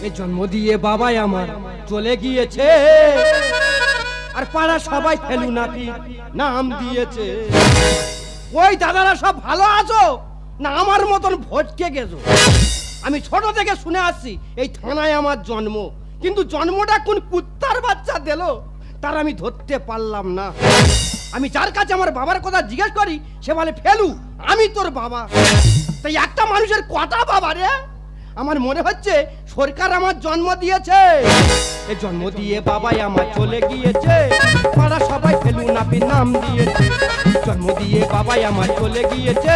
এই জন্ম দিয়ে বাবাই আমার চলে গিয়েছে, আর পাড়া সবাই ফেলু নাকি নাম দিয়েছে। ওই দাদারা সব ভালো আছো না আমার মতন ভটকে গেছো? আমি ছোট থেকে শুনে আসছি এই থানায় আমার জন্ম, কিন্তু জন্মটা কোন কুত্তার বাচ্চা দিল তার আমি ধরতে পারলাম না। আমি যার কাছে আমার বাবার কথা জিজ্ঞেস করি সে বলে ফেলু আমি তোর বাবা। তাই একটা মানুষের কটা বাবা রে? আমার মনে হচ্ছে সরকার আমার জন্ম দিয়েছে। এই জন্ম দিয়ে বাবাই আমার চলে গিয়েছে, পাড়া সবাই ফেলু নাপি নাম দিয়েছে। জন্ম দিয়ে বাবাই আমার চলে গিয়েছে,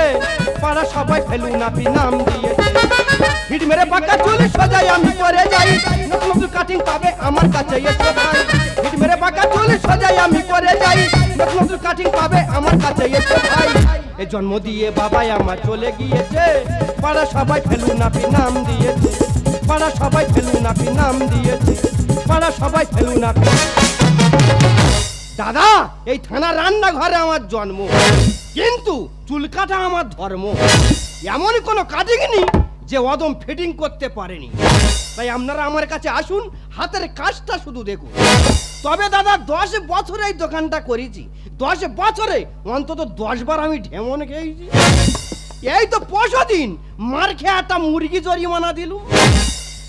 পাড়া সবাই ফেলু নাপি নাম দিয়েছে। হিট মেরে পাকা চুল সজাই আমি করে যাই, নতুন নতুন কাটিং পাবে আমার কাছে এসো ভাই। হিট মেরে পাকা চুল সজাই আমি করে যাই, নতুন নতুন কাটিং পাবে আমার কাছে এসো ভাই। এই জন্ম দিয়ে বাবাই আমার চলে গিয়েছে, পাড়া সবাই ফেলু নাপি নাম দিয়েছে। পাড়া সবাই ফেলু নাপি নাম দিয়েছে, পাড়া সবাই ফেলু নাপি। দাদা এই থানা রান্নাঘরে আমার জন্ম, কিন্তু চুল কাটা আমার ধর্ম। এমন কোনো কাটিং নেই যে অদম ফিটিং করতে পারেনি। তাই আপনারা আমার কাছে আসুন, হাতের কাজটা শুধু দেখুন। তবে দাদা 10 বছরে এই দোকানটা করেছি, 10 বছরে অন্তত 10 বার আমি ঢেমন খেয়েছি। এই তো 5 দিন মার খেয়ে একটা মুরগি জরিমানা দিল,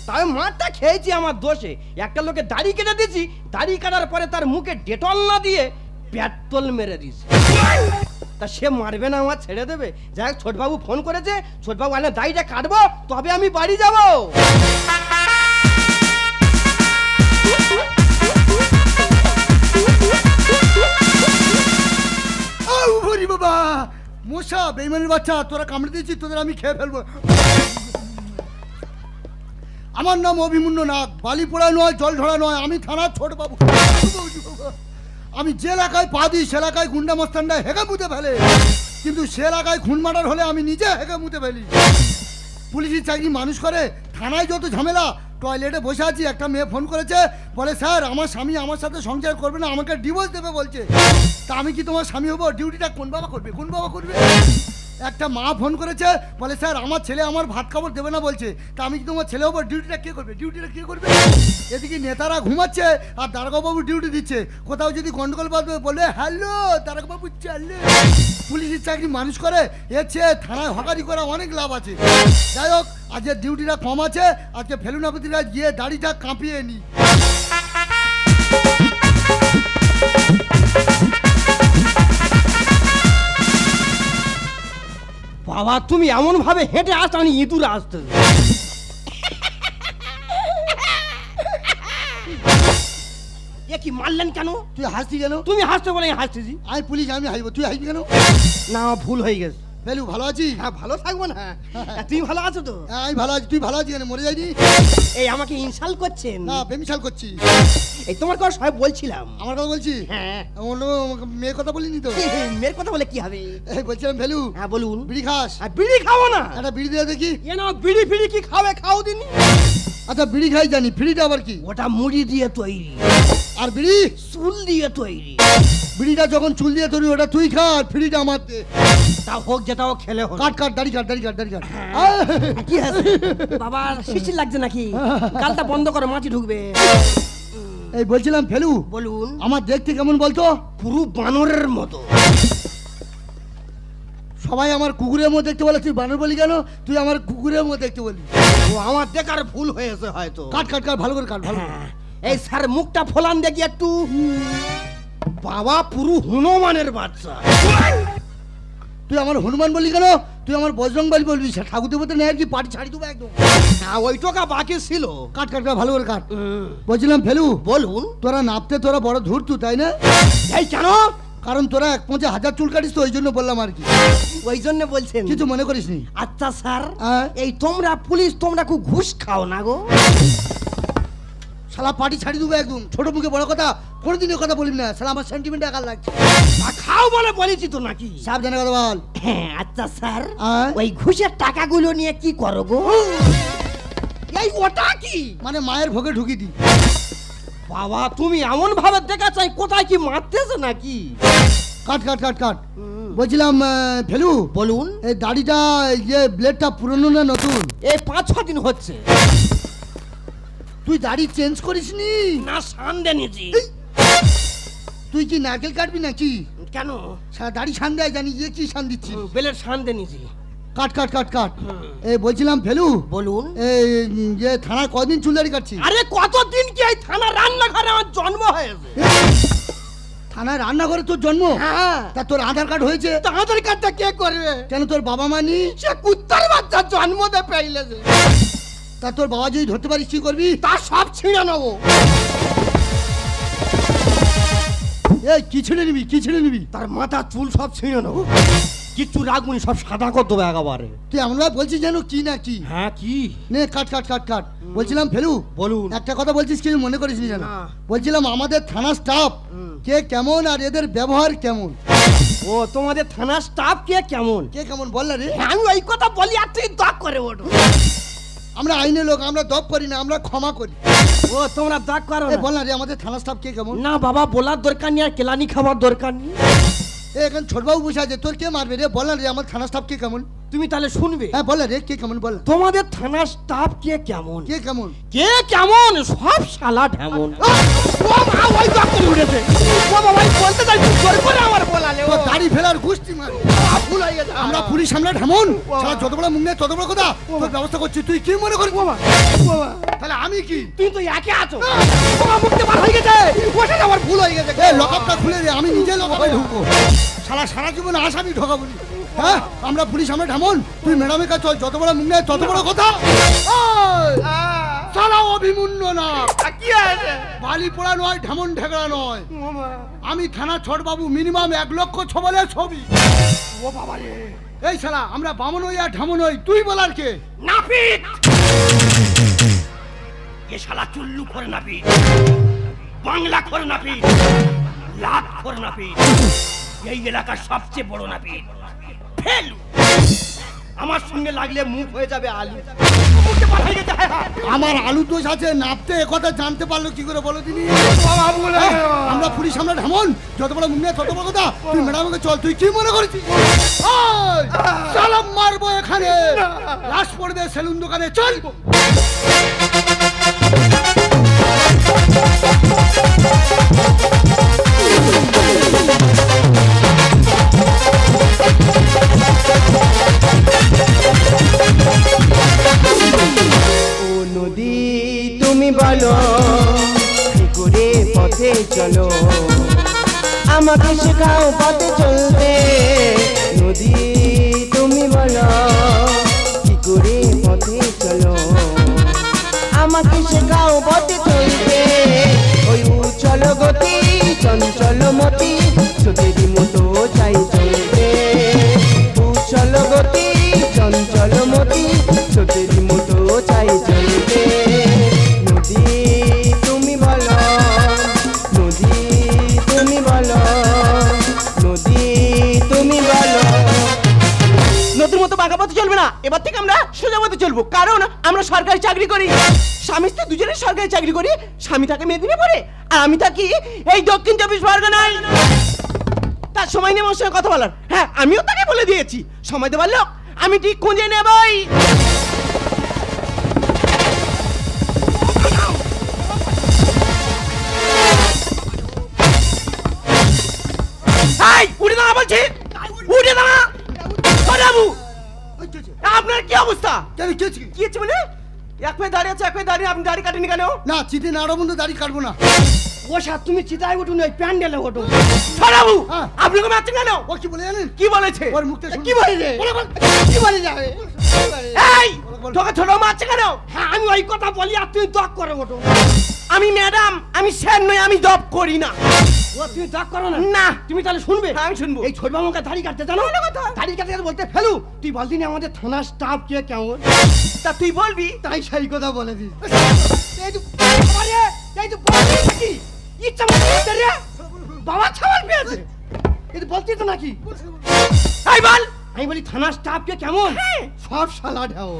তাই মারটা খেয়েছি আমার দোষে। একটা লোকে দাড়ি কেটে দিয়েছি, দাড়ি কাটার পরে তার মুখে ডেটল না দিয়ে পেট্রোল মেরে দিয়েছি। তা সে মারবে না আমার ছেড়ে দেবে? যাই হোক ছোটবাবু ফোন করেছে, ছোটবাবু আলে দাড়িটা কাটবো তবে আমি বাড়ি যাবো। বাবা মশা বেইমানের বাচ্চা, তোরা কামড়ে দিয়েছিস, তোদের আমি খেয়ে ফেলবো। আমার নাম অভিমন্যু নাগ, বালি পোড়া নয় জল ঢোড়া নয়, আমি থানার ছোট বাবু। আমি যে এলাকায় পা দিই সে এলাকায় গুন্ডা মস্তানরা হেগে মুতে ফেলে, কিন্তু সে এলাকায় খুন মার্ডার হলে আমি নিজে হেগে মুতে ফেলি। পুলিশের চাকরি মানুষ করে, থানায় যত ঝামেলা। টয়লেটে বসে আছি, একটা মেয়ে ফোন করেছে, বলে স্যার আমার স্বামী আমার সাথে সংসার করবে না, আমাকে ডিভোর্স দেবে বলছে। তা আমি কি তোমার স্বামী হবো? ডিউটিটা কোন বাবা করবে, কোন বাবা করবে? একটা মা ফোন করেছে, বলে স্যার আমার ছেলে আমার ভাত খাবার দেবে না বলছে, তা আমি কি তোমার ছেলে হবো? ডিউটিটা কে করবে, ডিউটিটা কে করবে? এদিকে নেতারা ঘুমাচ্ছে আর দারোগাবাবু ডিউটি দিচ্ছে। কোথাও যদি গন্ডগোল বাঁধবে বলে হ্যালো দারোগাবাবু চাললে। পুলিশের চাকরি মানুষ করে, এর চেয়ে থানায় হকারি করা অনেক লাভ আছে। যাই হোক আজকে ডিউটিটা কম আছে, আজকে ফেলুনাপতিরা গিয়ে দাড়িটা কাঁপিয়ে নি। বাবা তুমি এমন ভাবে হেঁটে আসতে আমি ইঁদুর আসতে। এ কি মারলেন কেন? তুই হাসতি কেন? তুমি হাসতে বলে হাসতেছি। আমি পুলিশ, আমি হাসবো, তুই হাসবি কেন? না ভুল হয়ে গেছে। ফেলু ভালো আছি? হ্যাঁ ভালো থাকবো না। তুমি ভালো আছো তো? হ্যাঁ আমি ভালো আছি। তুই ভালো আছিস কেন? মরে যায়নি? এই আমাকে ইনসাল্ট করছেন? না বেমিশাল করছি। এই তোমার কথা সবাই বলছিলাম। আমার কথা বলছি? হ্যাঁ। অন্য মেয়ের কথা বলিনি তো? মেয়ের কথা বলে কি হবে? এই বলছিলাম ফেলু। হ্যাঁ বলুন। বিড়ি খাস? আর বিড়ি খাবো না? একটা বিড়ি দিয়ে দেখি। এ না বিড়ি ফিড়ি কি খাবে খাও দিনি। আচ্ছা বিড়ি খাই জানি, ফিড়িটা আবার কি? ওটা মুড়ি দিয়ে তৈরি। আর বিড়ি? চুল দিয়ে তৈরি। বিড়িটা যখন চুল দিয়ে তৈরি ওটা তুই খা, আর ফিড়িটা আমার দে। তা হোক যেটাও খেলে হোক। কাট কাট দাড়ি কাট, দাড়ি কাট, দাড়ি কাট। কি আছে বাবা শিশির লাগছে নাকি? গালটা বন্ধ করো মাছি ঢুকবে। এই বলছিলাম ফেলু বলুন। আমার দেখতে কেমন বলতো? পুরো বানরের মতো। সবাই আমার কুকুরের মতো দেখতে বলে, তুই বানর বলি কেন? তুই আমার কুকুরের মতো দেখতে বলি। ও আমার দেখার ভুল হয়েছে হয়তো। কাট কাট কাট, ভালো করে কাট, ভালো করে। এই স্যার মুখটা ফোলান দেখি একটু। বাবা পুরো হনুমানের বাচ্চা। তুই আমার হনুমান বলি কেন? তুই আমার বজরং বলি বলবি। ঠাকুর দেবতা নেই কি পাটি ছাড়ি দেবো একদম। হ্যাঁ ওই টাকা বাকি ছিল। কাট কাট কাট, ভালো করে কাট। বলছিলাম ফেলু বলুন। তোরা নাপতে তোরা বড় ধূর্তু তাই না? এই কেন? কারণ তোরা 1,000 চুল কাটিস তো, ওই জন্য বললাম আর কি। ওই জন্য বলছেন? কিছু মনে করিস নি। আচ্ছা স্যার এই তোমরা পুলিশ তোমরা খুব ঘুষ খাও না গো? শালা পাটি ছাড়ি দেবো একদম। ছোট মুখে বড় কথা কোনোদিনও কথা বলিস না, শালা আমার সেন্টিমেন্ট আকার লাগছে। খাও বলে বলেছি তো নাকি? সাবধানে কথা বল। আচ্ছা স্যার ওই ঘুষের টাকাগুলো নিয়ে কি করো গো? এই ওটা কি? মানে মায়ের ভোগে ঢুকি দি। বাবা তুমি এমন ভাবে দেখা চাই কোথায় কি মারতেছো নাকি? কাট কাট কাট কাট। বলছিলাম ফেলু বলুন। এই দাড়িটা যে ব্লেডটা পুরনো না নতুন? এই 5-6 দিন হচ্ছে। তুই দাড়ি চেঞ্জ করিসনি? না সান্দে নিছি। তুই কি নারকেল কাটবি নাকি? কেন? দাড়ি সান দেয় জানি, ইয়ে কি সান দিচ্ছিস? বেলের সান্দে নিছি। কাট কাট কাট কাট। এই বলছিলাম ফেলু, বলুন। এই যে থানায় কদিন চুল দাড়ি কাটছিস? আরে কতদিন কি এই থানা রান্নাঘরে আমার জন্ম হয়েছে। থানায় রান্নাঘরে তোর জন্ম? হ্যাঁ। তা তোর আধার কার্ড হয়েছে? তা আধার কার্ডটা কে করবে? কেন তোর বাবা মানি? সে কুত্তার বাচ্চা জন্ম দে পেইলেছে। তা তোর বাবা যদি ধরতে পারিস কি করবি? তা সব ছিঁড়ে নেবো। এই কি ছিঁড়ে নিবি, কি ছিঁড়ে নিবি? তার মাথা চুল সব ছিঁড়ে নেবো, কিচ্ছু রাখবনি, সব সাদা করে দেবো একেবারে। তুই আমরা বলছিস যেন কি না কি? হ্যাঁ কি? নে কাট কাট কাট কাট। বলছিলাম ফেলু, বলুন। একটা কথা বলছিস কিছু মনে করিস নি জানো? না। বলছিলাম আমাদের থানা স্টাফ কে কেমন আর এদের ব্যবহার কেমন? ও তোমাদের থানা স্টাফ কে কেমন? কে কেমন বল না রে। আমি ওই কথা বলি আর তুই দাগ করে ওঠো। আমরা আইনের লোক, আমরা দপ করি না, আমরা ক্ষমা করি। ও তোমরা দাগ করো এ না। বল না রে আমাদের থানা স্টাফ কে কেমন? না বাবা, বলার দরকার নেই আর কেলানি খাবার দরকার নেই। এখন ছোটবাবু বসে আছে, তোর কে মারবে রে? বল না রে আমার থানা স্টাফ কে কেমন? তুমি তাহলে শুনবে। হ্যাঁ বল না রে কে কেমন বল না। তোমাদের থানা স্টাফ কে কেমন? কে কেমন? কে কেমন? সব শালা ঢেমন। ও মা, ওই দাগ করে উঠেছে। ও বাবা, ওই বলতে যাই তুই জোর করে আমার বলালে। ও তোর দাড়ি ফেলার গুষ্টি মারি। ভুল হয়ে গেছে। আমরা পুলিশ সামনে ঢেমন, সারা যত বড় মুখ নেই তত বড় কথা। তোর ব্যবস্থা করছি, তুই কি মনে করিস? বাবা, বাবা, তাহলে আমি কি? তুই তো একে আছো। বাবা মুখতে বার হয়ে গেছে। ওটা আমার ভুল হয়ে গেছে। এ লকআপটা খুলে দে, আমি নিজে লকআপে ঢুকবো। সারা সারা জীবন আসামি ঢোকাবো নি। হ্যাঁ আমরা পুলিশ সামনে ঢেমন, তুই ম্যাডামের কাছে চল, যত বড় মুখ নেই তত বড় কথা। সালা অভিমন্য না, কি আছে? বালি পোড়া নয়, ঢেমন ঢেকড়া নয়। আমি থানা ছোট বাবু, মিনিমাম 1 লক্ষ ছবলের ছবি। ও বাবা রে। এই শালা আমরা বামন হই আর ঢেমন হই, তুই বলার কে? নাপিত। এ শালা চুল্লু করে নাপিত, বাংলা করে নাপিত, লাত করে নাপিত, এই এলাকার সবচেয়ে বড় নাপিত ফেলু। আমার সঙ্গে লাগলে মুখ হয়ে যাবে আলু। মুখে বার হয়ে গেছে। আমার আলু দোষ আছে, নাপতে কথা জানতে পারলো কি করে বলো তিনি? আমরা পুলিশ সামনে ঢেমন, যত বড় মুখ নেই তত বড় কথা। তুই ম্যাডামকে চল, তুই কি মনে করেছিস? সালাম মারবো এখানে, লাশ পড়বে সেলুন দোকানে, চল। ও নদী তুমি বলো কি করে পথে চলো, আমাকে শেখাও পথে চলতে। নদী তুমি বলো কি করে পথে চলো, আমাকে শেখাও পথে চলতে। ওই উচ্চল গতি চঞ্চল মতি চোখেরই মতো চাই চলতে। উচ্চল গতি চঞ্চল মতি চোখেরই মতো চাই চলতে। নদী তুমি বলো, নদী তুমি বলো, নদী তুমি বলো। নদীর মতো বাঁকা পথে চলবে না, এবার থেকে আমরা সোজা পথে চলবো, কারণ আমরা সরকারি চাকরি করি। স্বামী স্ত্রী দুজনেই সরকারি চাকরি করি। স্বামী থাকে মেদিনীপুরে আর আমি থাকি এই দক্ষিণ 24 পরগনায়। তার সময় নেই আমার সঙ্গে কথা বলার। হ্যাঁ আমিও তাকে বলে দিয়েছি, সময় দেবার লোক আমি ঠিক খুঁজে নেবই। উঠে দাঁড়া বলছি, উঠে দাঁড়া। বাবু আপনার কি অবস্থা? কেন কি হয়েছে? কি হচ্ছে মানে? এক পায়ে দাঁড়িয়ে আছে, এক পায়ে দাঁড়িয়ে আপনি দাড়ি কাটেনি কেন? না চিঠি না বন্ধু, দাড়ি কাটবো না। ও স্যার তুমি চিতায় উঠুন, ওই প্যান্ডেলে ওঠো। বাবু হ্যাঁ। আপনি কোন মারছেন কেন? ও কি বলে জানেন? কি বলেছে? ওর মুখটা শুনুন। কি বলে রে? কি বলে যাবে? এই তোকে ছোট মারছে কেন? হ্যাঁ আমি ওই কথা বলি আর তুই দক করে ওঠো। আমি ম্যাডাম, আমি স্যার নই, আমি জব করি না। ও তুমি দক করো না? না। তুমি তাহলে শুনবে? হ্যাঁ, আমি শুনবো। এই ছোট বাবুকে দাড়ি কাটতে জানো? দাড়ি কাটতে গেলে বলতে ফেলু তুই বলতি না আমাদের থানার স্টাফ কে কেমন? তা তুই বলবি। তাই সেই কথা বলে দিস। এই তো আরে এই তো বলতি নাকি? ইচ্ছা মতো করতে রে বাবা ছাওয়াল পেয়েছে। এই তো বলতি তো নাকি? এই বল। আমি বলি থানার স্টাফ কে কেমন? হ্যাঁ। সব শালা ঢেউ।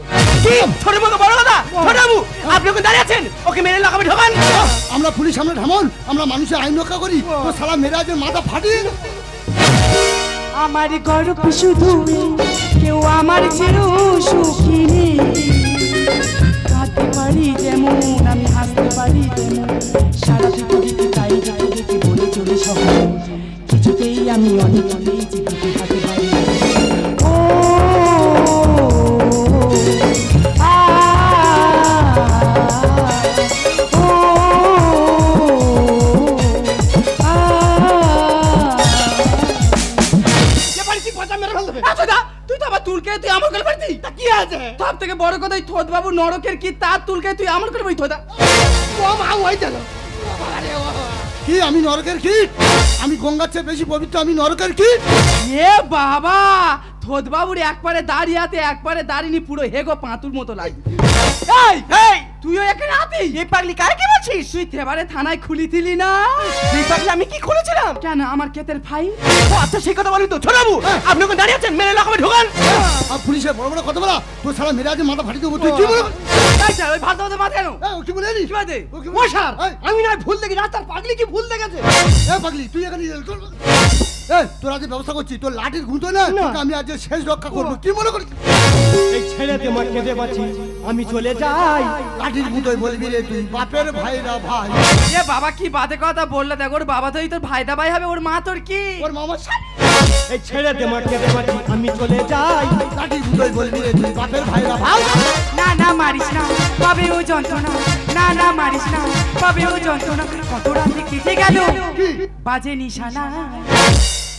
কি ছোট মতো বড় কথা? ছোট বাবু আপনি ওখানে দাঁড়িয়ে আছেন, ওকে মেরে লাগাবে ঢোকান। আমরা পুলিশ সামনে ঢেমন, আমরা মানুষের আইন রক্ষা করি, তো সালা মেরাজের মাথা ফাটিয়ে। আমার গর্ব শুধু কেউ আমার চেয়েও সুখী নেই। কাঁদতে পারি যেমন আমি হাসতে থেকে বড় কথা ওই থোদ বাবু নরকের কি তার তুলকে তুই আমার করে ওই থোদা ও মা ওই দিল কি আমি নরকের কীট? আমি গঙ্গার চেয়ে বেশি পবিত্র, আমি নরকের কীট? এ বাবা থোদ বাবুর একবারে দাঁড়িয়াতে একবারে দাঁড়িনি পুরো হেগো পাঁতুর মতো লাগে। এই এই তুইও এখানে আতি এই পাগলি কার কি বলছিস? তুই থেবারে থানায় খুলিছিলি না? এই পাগলি আমি কি করেছিলাম? কেন আমার ক্ষেতের ভাই ও আচ্ছা সেই কথা বলি তো ছোটবাবু, আপনি ওখানে দাঁড়িয়ে আছেন, মেরে লাগাবে ঢোকান। আর পুলিশের বড় বড় কথা বলা, তোর সারা মেরে আজকে মাথা ফাটিয়ে দেবো। তুই কি বলে ওই ভাত দাও মাথা কেন ও কি বলে কি বাদে? ও স্যার আমি না ভুল দেখি রাস্তার পাগলি কি ভুল দেখেছে? এ পাগলি তুই এখানে তোর আজ ব্যবস্থা করছি, তোর লাঠির ঘুঁতো না তোকে আমি আজ শেষ রক্ষা করবো। কি মনে করিস? এই ছেড়ে দে মা, কেঁদে বাঁচি, আমি চলে যাই। লাঠির ঘুঁতোয় বলবি রে তুই বাপের ভাইরা ভাই। এ বাবা কি বাদে কথা বললে, দেখ ওর বাবা তো তোর ভাইদা ভাই হবে, ওর মা তোর কি? ওর মামা এই ছেড়ে দে মা, কেঁদে বাঁচি, আমি চলে যাই। লাঠির ঘুঁতোয় বলবি রে তুই বাপের ভাইরা ভাই। না না মারিস না, পাবে ও যন্ত্রণা। না না মারিস না, পাবে ও যন্ত্রণা। কত রাতে কেটে গেল বাজে নিশানা।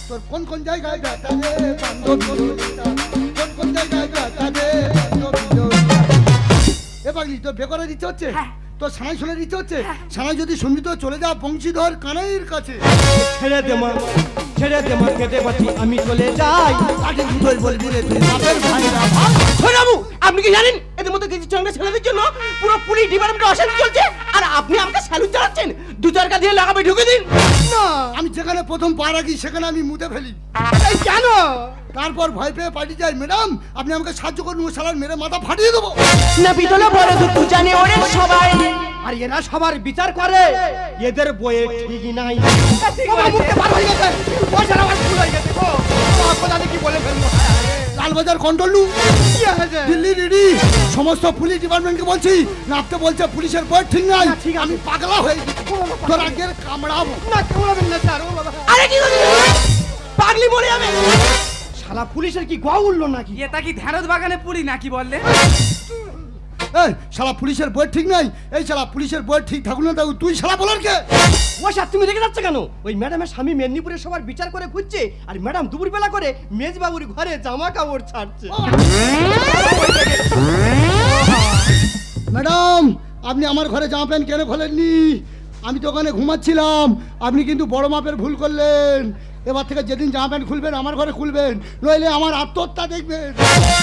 তোর কোন কোন জায়গায় ব্যথা রে বান্ধবী ললিতা, কোন কোন জায়গায় ব্যথা রে বান্ধবী ললিতা। এ পাগলি তোর বেকরার ইচ্ছে হচ্ছে? তোর সানাই শোনার ইচ্ছে হচ্ছে? সানাই যদি শুনবি তো চলে যা বংশীধর কানাইয়ের কাছে। ছেড়ে দে মা, ছেড়ে দে মা, কেঁদে বাঁচি, আমি চলে যাই। লাঠির ঘুঁতোয় বলবি রে তুই বাপের ভাইরা ভাই। ছোটবাবু আপনি কি জানেন এদের মতো কিছু চঙ্গা ছেলেদের জন্য পুরো পুলিশ ডিপার্টমেন্ট অশান্তি চলছে, আর আপনি আমাকে স্যালুট চালাচ্ছেন? দু চারকা দিয়ে লাগাবে ঢুকে দিন। না আমি যেখানে প্রথম পা রাখি সেখানে আমি মুতে ফেলি। এই কেন? তারপর ভয় পেয়ে পাঠিয়ে যাই, ম্যাডাম আপনি আমাকে সাহায্য করুন, ও শালার মেরে মাথা ফাটিয়ে দেবো। না বিতলা বড় দুঃখ জানে ওরে সবাই। আর এরা সবার বিচার করে, এদের বইয়ে ঠিকই নাই। ঠিক বাবা, বলেছে। মুখটা বার হয়ে গেছে, ও স্যার আমার ভুল হয়ে গেছে গো। বাবা, জানি কি বলে ফেলবো। লালবাজার কন্ট্রোল রুম, কি হয়েছে? দিল্লি রিডি, সমস্ত পুলিশ ডিপার্টমেন্টকে বলছি নাপতে বলছে পুলিশের বই ঠিক নাই। ঠিক আছে। আমি পাগলা হয়ে গেছি, তোর আগের কামড়াবো। না কামড়াবেন না স্যার, ও বাবা। আরে কি করছিস? পাগলি মরে যাবে। শালা পুলিশের কি গা উঠলো নাকি? এটা কি ধ্যানত বাগানে পুরি নাকি বললে? এই শালা পুলিশের বই ঠিক নাই, এই শালা পুলিশের বই ঠিক থাকুন না থাকুক, তুই শালা বলার কে? ও স্যার তুমি রেখে যাচ্ছে কেন? ওই ম্যাডামের স্বামী মেদিনীপুরের সবার বিচার করে খুঁজছে, আর ম্যাডাম দুপুরবেলা করে মেজবাবুর ঘরে জামা কাপড় ছাড়ছে। ম্যাডাম আপনি আমার ঘরে জামা প্যান্ট কেন খোলেননি? আমি তো ওখানে ঘুমাচ্ছিলাম, আপনি কিন্তু বড় মাপের ভুল করলেন। এবার থেকে যেদিন জামা প্যান্ট খুলবেন আমার ঘরে খুলবেন, নইলে আমার আত্মহত্যা দেখবেন।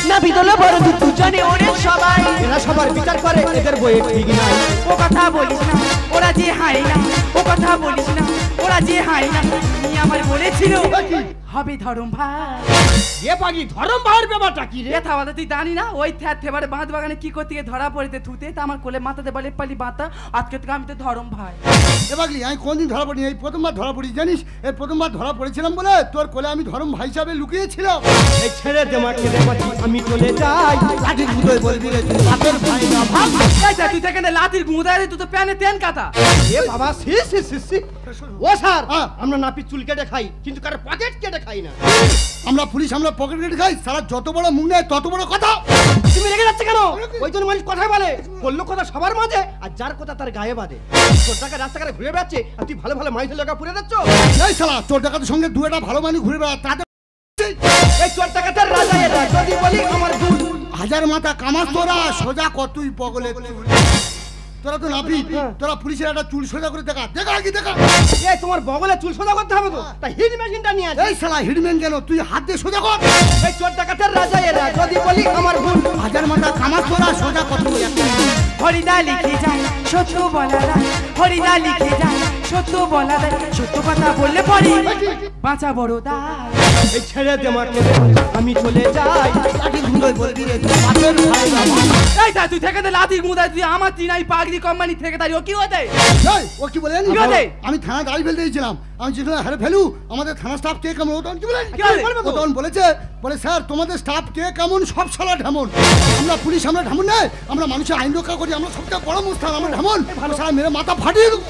না বিতলা বড় দুঃখ জানে ওরে সবাই। এরা সবার বিচার করে, এদের বইয়ে ঠিক নাই। ও কথা বলিস না, ওরা যে হাই না। ও কথা বলিস না, ওরা যে হাই না। তুমি আমার বলেছিল হবে ধরম ভাই। এ পাগলি ধরম বাহার ব্যাপারটা কি রে? এ থাওয়াতে তুই জানি না ওই থেবারে বাঁধ বাগানে কি করতে গিয়ে ধরা পড়েতে থুতে তা আমার কোলে মাথাতে বলে পালি বাতা। আজকে থেকে আমি তো ধরম ভাই। এ পাগলি আমি কোনদিন ধরা পড়িনি, এই প্রথমবার ধরা পড়ি জানিস? এই প্রথমবার ধরা পড়েছিলাম বলে তোর কোলে আমি ধরম ভাই হিসাবে লুকিয়েছিলাম। এই ছেড়ে দে মা, কেঁদে বাঁচি, আমি চলে যাই। লাঠির ঘুঁতোয় বলবি রে তুই বাপের ভাই না ভাই। এই যা, তুই থেকে লাতির গুঁদায় তুই তো প্যানে তেন কাটা। এ বাবা সি সি সি সি। ও স্যার হ্যাঁ। আমরা নাপি চুল কেটে খাই, কিন্তু কারো পকেট কেটে খাই না। আমরা পুলিশ, আমরা পকেট কেটে খাই, সারা যত বড় মুখ নেয় তত বড় কথা। তুমি রেখে যাচ্ছে কেন? ওই জন্য মানুষ কথাই বলে, বললো কথা সবার মাঝে, আর যার কথা তার গায়ে বাঁধে। তোর টাকা রাস্তাঘাটে ঘুরে বেড়াচ্ছে, আর তুই ভালো ভালো মাইসের লোকা পুড়ে যাচ্ছ। এই শালা চোর ডাকাতের সঙ্গে দু একটা ভালো মানুষ ঘুরে বেড়া, তাতে এই চোর টাকাটার রাজা এরা, যদি বলি আমার ভুল। হাজার মাথা কামাস তোরা, সোজা কতই পগলে চুল। তোরা তো নাপি, তোরা পুলিশের একটা চুল সোজা করে দেখা, দেখা কি দেখা। এই তোমার বগলে চুল সোজা করতে হবে তো, তাই হিট মেশিনটা নিয়ে আসি। এই শালা হিডম্যান কেন, তুই হাত দিয়ে সোজা কর। এই চোর টাকাটার রাজা এরা, যদি বলি আমার ভুল। হাজার মাথা কামাস তোরা, সোজা কতই। হরিদা লিখে যায় সত্য বলা যায়। হরিদা লিখে যায় সত্য বলা যায়। সত্য কথা বললে পরে বাঁচা বড় দায়। এই ছেড়ে দে মা, কেঁদে বাঁচি, আমি চলে যাই। লাঠির ঘুঁতোয় বলবি রে তুই বাপের ভাই না ভাই। এই যা, তুই থেকে লাতির গুঁদায় তুই আমার চিনাই পাগড়ি কোম্পানি থেকে তাই ও কি হতে? এই, ও কি বলেন? কি বলে? আমি থানা দাঁড়িয়ে ফেলতে দিয়েছিলাম, আমি যেখানে হারে ফেলু আমাদের থানা স্টাফ কে কেমন, ও তখন কি বলেন? কি বলে? ও তখন বলেছে, বলে স্যার তোমাদের স্টাফ কে কেমন, সব শালা ঢেমন। আমরা পুলিশ, আমরা ঢেমন নয়, আমরা মানুষের আইন রক্ষা করি, আমরা সবচেয়ে বড় মুস্তান, আমরা ঢেমন। ভালো শালা মেরে মাথা ফাটিয়ে দেবো।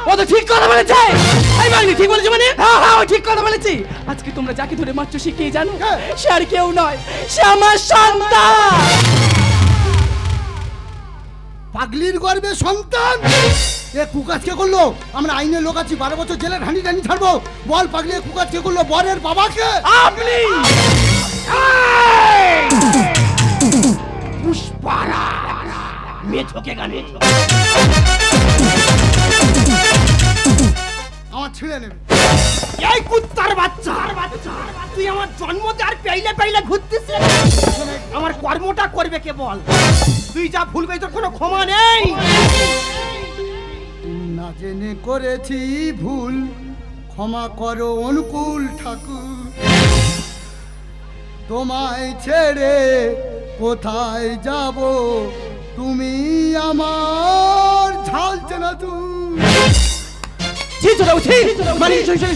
ও তো ঠিক কথা বলেছে। এই বাঙালি ঠিক বলেছে মানে? হ্যাঁ হ্যাঁ ও ঠিক কথা বলেছি। আজকে তোমরা যাকে ধরে মারছো সে কে জানো? সে আর কেউ নয়, সে আমার সন্তান। পাগলির গর্বে সন্তান। এ কুকাজ কে করলো? আমরা আইনের লোক আছি, 12 বছর জেলে ঢানি ঢানি ছাড়বো। বল পাগলি, এ কুকাজ কে করলো? বরের বাবাকে। আপনি পুষ্পারাজ মেথকে গানে আমার ছিঁড়ে নেবে। এই কুত্তার বাচ্চা তুই আমার জন্মতে আর পেইলে পেইলে ঘুরতিস রে। আমার কর্মটা করবে কে বল? তুই যা ভুলবে তোর কোনো ক্ষমা নেই। না জেনে করেছি ভুল, ক্ষমা করো অনুকূল ঠাকুর। তোমায় ছেড়ে কোথায় যাব, তুমি আমার ঝালছে না তুই।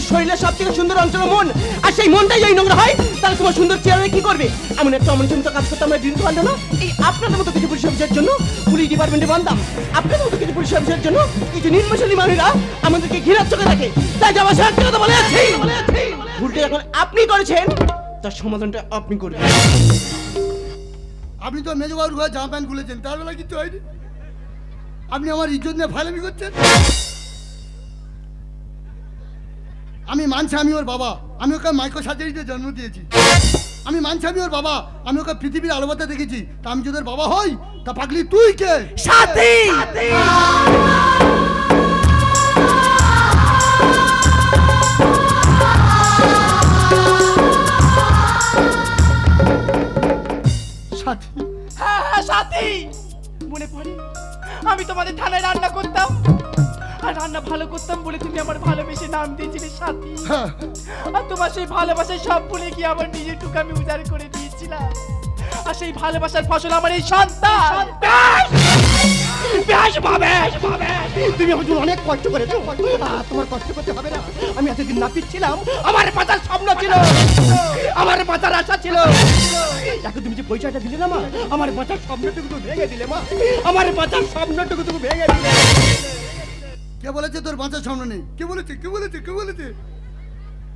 শরীরের সব থেকে সুন্দর অঞ্চল মন, আর সেই মনটাই যদি নোংরা হয় তাহলে তোমার সুন্দর চেহারা কি করবে? এমন একটা অমনজনিত কাজ করতে আমরা দিন পারলো না। এই আপনাদের মতো কিছু পুলিশ অফিসার জন্য পুলিশ ডিপার্টমেন্টে বানতাম, আপনাদের মতো কিছু পুলিশ অফিসার জন্য কিছু নির্বাচনী মানুষরা আমাদেরকে ঘৃণার চোখে দেখে। তাই যাওয়া সাথে কথা বলে আছি, ভুলটা এখন আপনি করেছেন, তার সমাধানটা আপনি করবেন। আপনি তো মেজবাবুর ঘরে জামা প্যান্ট খুলেছেন, তার বেলা কিছু হয়নি। আপনি আমার ইজ্জত নিয়ে ফাইলামি করছেন। আমি মানছি আমি ওর বাবা, আমি ওকে মাইক্রো সার্জারিতে জন্ম দিয়েছি। আমি মানছি আমি ওর বাবা, আমি ওকে পৃথিবীর আলোবাতে দেখেছি। তা আমি যদি ওর বাবা হই, তা পাগলি তুই কে? সাথী সাথী? হ্যাঁ সাথী, মনে পড়ে আমি তোমাদের থানায় রান্না করতাম, আর রান্না ভালো করতাম বলে তুমি আমার ভালোবেসে নাম দিয়েছিলে সাথী। হ্যাঁ। আর তোমার সেই ভালোবাসায় সব ভুলে গিয়ে আমার নিজের টুকু আমি উজাড় করে দিয়েছিলাম। আর সেই ভালোবাসার ফসল আমার এই সন্তান। তুমি আমার জন্য অনেক কষ্ট করেছো, তোমার কষ্ট করতে হবে না। আমি এতদিন না পিচ্ছিলাম, আমার বাঁচার স্বপ্ন ছিল, আমার বাঁচার আশা ছিল। এখন তুমি যে পরিচয়টা দিলে না মা, আমার বাঁচার স্বপ্নটুকু তুমি ভেঙে দিলে মা, আমার বাঁচার স্বপ্নটুকু তুমি ভেঙে দিলে। কে বলেছে তোর বাঁচার স্বপ্ন নেই? কে বলেছে? কে বলেছে? কে বলেছে?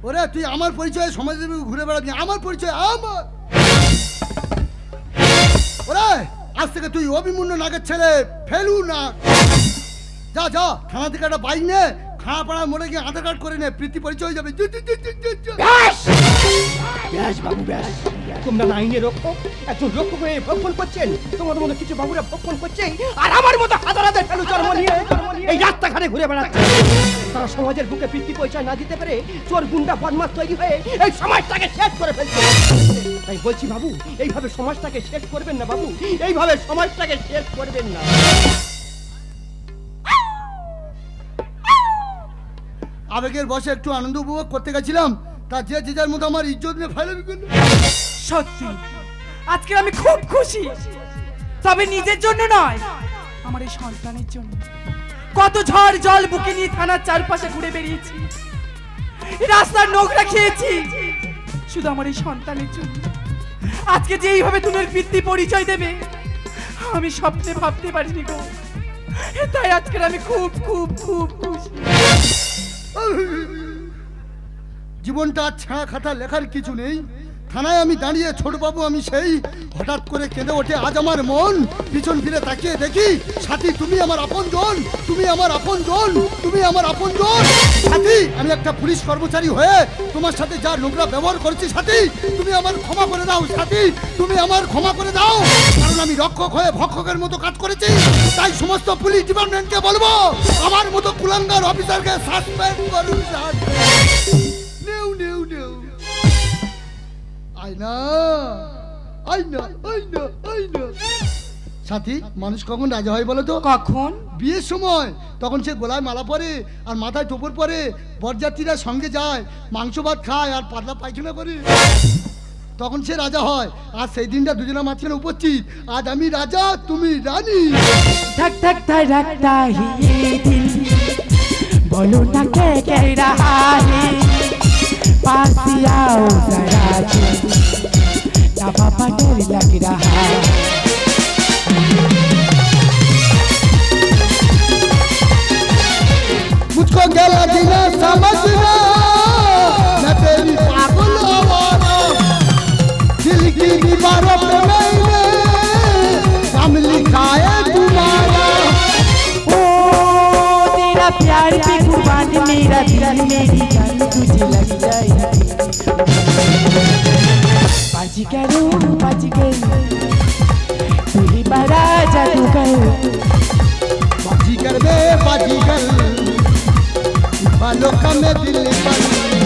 ওরে তুই আমার পরিচয়ে সমাজে ঘুরে বেড়াবি, আমার পরিচয় আমার। ওরে আজ থেকে তুই অভিমন্যু নাগের ছেলে, ফেলু না। যা যা থানা থেকে একটা বাইক নে, খানাপাড়া মোড়ে গিয়ে আধার কার্ড করে নে, প্রীতি পরিচয় হয়ে যাবে। ব্যাস বাবু ব্যাস, তোমরা আইনে রক্ষক, একজন রক্ষক হয়ে ভক্ষণ করছেন, তোমাদের মতো কিছু বাবুরা ভক্ষণ করছে, আর আমার মতো হাজার হাজার ফেলু জন্ম নিয়ে এই রাস্তাঘাটে ঘুরে বেড়াচ্ছে। তারা সমাজের বুকে বৃত্তি পরিচয় না দিতে পেরে চোর গুন্ডা বদমাশ তৈরি হয়ে এই সমাজটাকে শেষ করে ফেলছে। তাই বলছি বাবু, এইভাবে সমাজটাকে শেষ করবেন না বাবু, এইভাবে সমাজটাকে শেষ করবেন না। আবেগের বসে একটু আনন্দ উপভোগ করতে গেছিলাম, তা যে যে যার মতো আমার ইজ্জত নিয়ে ফাইলামি করলো। সত্যি আজকে আমি খুব খুশি, তবে নিজের জন্য নয়, আমার এই সন্তানের জন্য। কত ঝড় জল বুকে নিয়ে থানার চারপাশে ঘুরে বেরিয়েছি, রাস্তার নোংরা খেয়েছি, শুধু আমার এই সন্তানের জন্য। আজকে যে এইভাবে তুমি বৃত্তি পরিচয় দেবে আমি স্বপ্নে ভাবতে পারিনি গো। তাই আজকে আমি খুব খুব খুব খুশি। জীবনটা ছাড়া খাতা লেখার কিছু নেই। থানায় আমি দাঁড়িয়ে ছোট বাবু আমি সেই, হঠাৎ করে কেঁদে ওঠে আজ আমার মন। পিছন ফিরে তাকিয়ে দেখি সাথী তুমি আমার আপনজন, তুমি আমার আপনজন, তুমি আমার আপনজন। সাথী আমি একটা পুলিশ কর্মচারী হয়ে তোমার সাথে যা নোংরা ব্যবহার করেছি সাথী, তুমি আমার ক্ষমা করে দাও সাথী, তুমি আমার ক্ষমা করে দাও। কারণ আমি রক্ষক হয়ে ভক্ষকের মতো কাজ করেছি। তাই সমস্ত পুলিশ ডিপার্টমেন্টকে বলবো আমার মতো কুলাঙ্গার অফিসারকে সাসপেন্ড করুন। নেউ নেউ নেউ আয়না আয়না আয়না আয়না। সাথী মানুষ কখন রাজা হয় বলো তো? কখন? বিয়ের সময়। তখন সে গলায় মালা পরে আর মাথায় টোপর পরে, বরযাত্রীরা সঙ্গে যায়, মাংস ভাত খায় আর পাতলা পায়খানা করে, তখন সে রাজা হয়। আর সেই দিনটা দুজনের মাঝখানে উপস্থিত। আজ আমি রাজা, তুমি রানী। धक धक धड़कता ही ये दिल, बोलो ना क्या कह रहा है, पास आओ जरा जी, ना पापा डर लग रहा है। मुझको गला देना समझना, मैं तेरी पागल आवारा, दिल की दीवारों पे मैंने नाम लिखा है तुम्हारा। ओ तेरा प्यार पे कुर्बान मेरा दिल, मेरी जान तुझे लग जाएगी। बाजी करो बाजी कर, तू जादूगर बाजीगर में बाजीगर बालों का मैं दिल बन